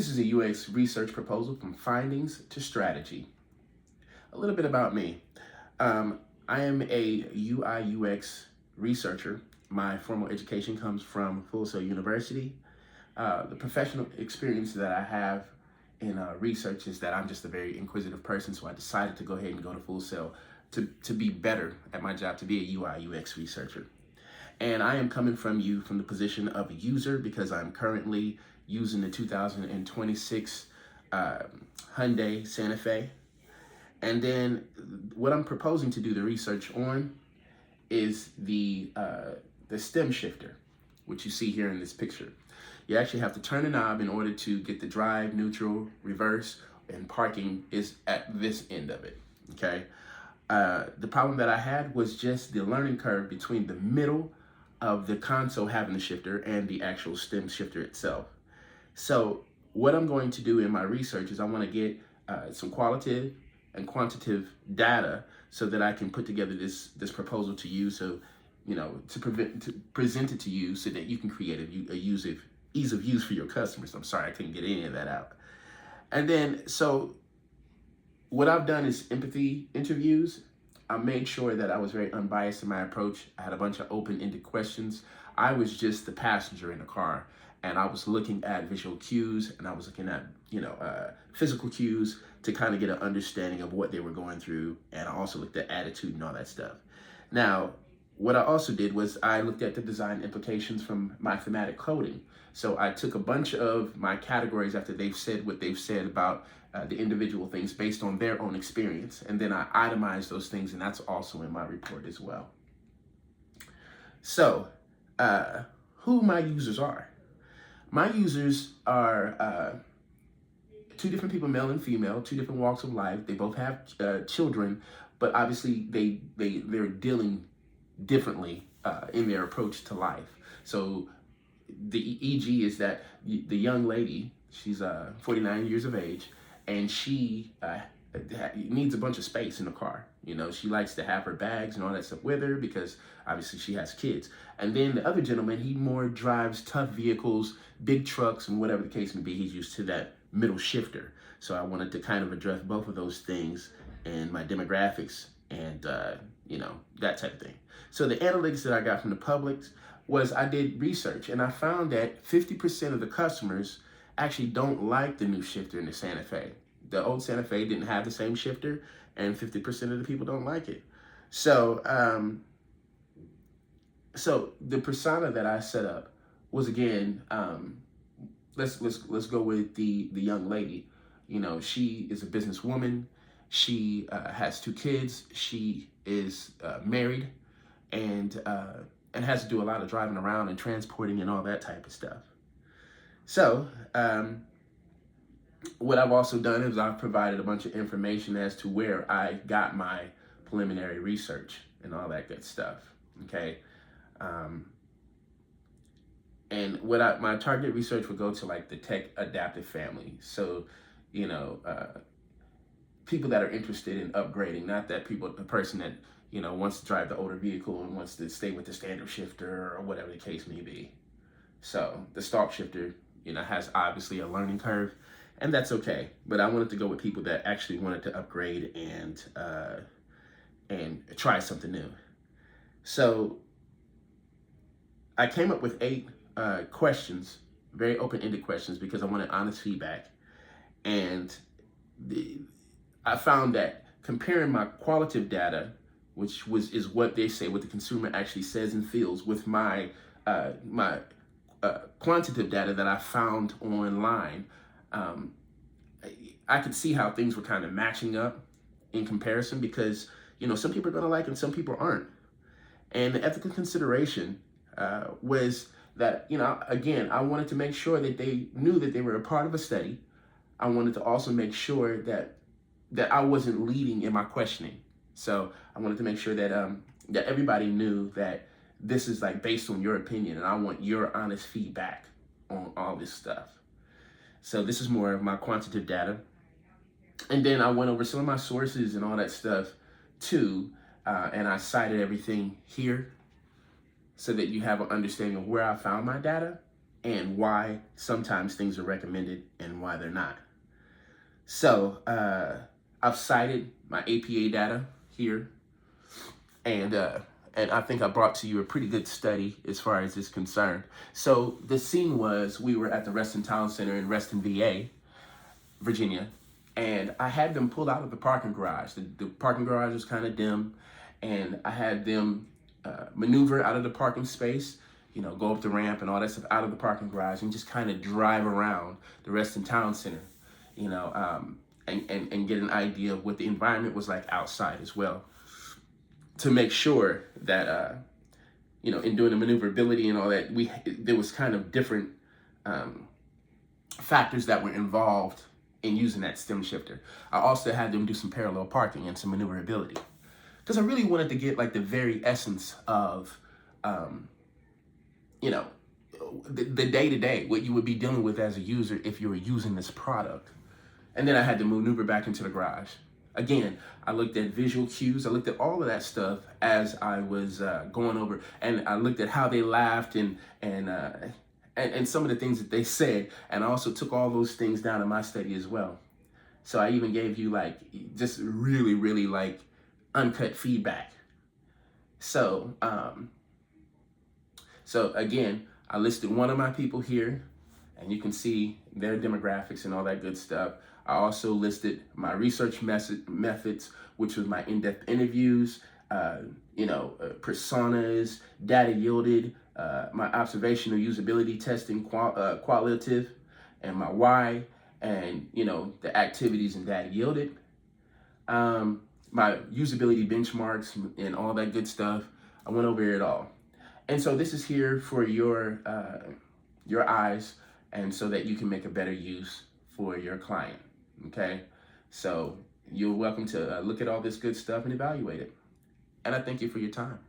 This is a UX research proposal from findings to strategy. A little bit about me. I am a UI UX researcher. My formal education comes from Full Sail University. The professional experience that I have in research is that I'm just a very inquisitive person, so I decided to go ahead and go to Full Sail to be better at my job, to be a UI UX researcher. And I am coming from the position of a user because I'm currently using the 2026 Hyundai Santa Fe. And then what I'm proposing to do the research on is the stem shifter, which you see here in this picture. You actually have to turn a knob in order to get the drive, neutral, reverse, and parking is at this end of it, okay? The problem that I had was just the learning curve between the middle of the console having the shifter and the actual stem shifter itself. So what I'm going to do in my research is I want to get some qualitative and quantitative data so that I can put together this proposal to you, so to present it to you so that you can create a ease of use for your customers. I'm sorry I couldn't get any of that out. And then so what I've done is empathy interviews. I made sure that I was very unbiased in my approach. I had a bunch of open-ended questions. I was just the passenger in the car, and I was looking at visual cues, and I was looking at physical cues to kind of get an understanding of what they were going through, and I also looked at attitude and all that stuff. Now, what I also did was I looked at the design implications from my thematic coding. So I took a bunch of my categories after they've said what they've said about the individual things based on their own experience, and then I itemized those things, and that's also in my report as well. So, who my users are? My users are two different people, male and female, two different walks of life. They both have children, but obviously they're dealing differently in their approach to life. So the EG is that the young lady, she's 49 years of age, and she needs a bunch of space in the car. She likes to have her bags and all that stuff with her because obviously she has kids. And then the other gentleman, he more drives tough vehicles, big trucks, and whatever the case may be. He's used to that middle shifter. So I wanted to kind of address both of those things in my demographics and that type of thing. So the analytics that I got from the public was I did research, and I found that 50% of the customers actually don't like the new shifter in the Santa Fe. The old Santa Fe didn't have the same shifter, and 50% of the people don't like it. So, so the persona that I set up was, again, let's go with the young lady. She is a businesswoman. She has two kids. She is married, and has to do a lot of driving around and transporting and all that type of stuff. So what I've also done is I've provided a bunch of information as to where I got my preliminary research and all that good stuff. Okay. And my target research would go to like the tech adaptive family. So, people that are interested in upgrading, not that the person that, wants to drive the older vehicle and wants to stay with the standard shifter or whatever the case may be. So the stalk shifter, has obviously a learning curve, and that's okay. But I wanted to go with people that actually wanted to upgrade and try something new. So I came up with 8 questions, very open-ended questions, because I wanted honest feedback. And I found that comparing my qualitative data, which is what they say, what the consumer actually says and feels, with my quantitative data that I found online, I could see how things were kind of matching up in comparison, because some people are going to like it and some people aren't. And the ethical consideration was that, again, I wanted to make sure that they knew that they were a part of a study. I wanted to also make sure that I wasn't leading in my questioning. So I wanted to make sure that that everybody knew that this is like based on your opinion, and I want your honest feedback on all this stuff. So this is more of my quantitative data. And then I went over some of my sources and all that stuff too, and I cited everything here so that you have an understanding of where I found my data. and why sometimes things are recommended and why they're not. So I've cited my APA data here, and I think I brought to you a pretty good study as far as it's concerned. So the scene was we were at the Reston Town Center in Reston, VA, Virginia, and I had them pulled out of the parking garage. The parking garage was kind of dim, and I had them maneuver out of the parking space, you know, go up the ramp and all that stuff out of the parking garage and just kind of drive around the Reston Town Center, you know, and get an idea of what the environment was like outside as well, to make sure that, you know, in doing the maneuverability and all that, there was kind of different factors that were involved in using that stem shifter. I also had them do some parallel parking and some maneuverability, because I really wanted to get like the very essence of, you know, the day-to-day, what you would be dealing with as a user if you were using this product. And then I had to maneuver back into the garage. Again, I looked at visual cues. I looked at all of that stuff as I was going over, and I looked at how they laughed and some of the things that they said, and I also took all those things down in my study as well. So I even gave you like just really, really like uncut feedback. So so again, I listed one of my people here, and you can see their demographics and all that good stuff. I also listed my research methods, which was my in-depth interviews, you know, personas, data yielded, my observational usability testing qualitative, and my why, and, you know, the activities and data yielded. My usability benchmarks and all that good stuff. I went over it all. And so this is here for your eyes, and so that you can make a better use for your client, okay? So you're welcome to look at all this good stuff and evaluate it. And I thank you for your time.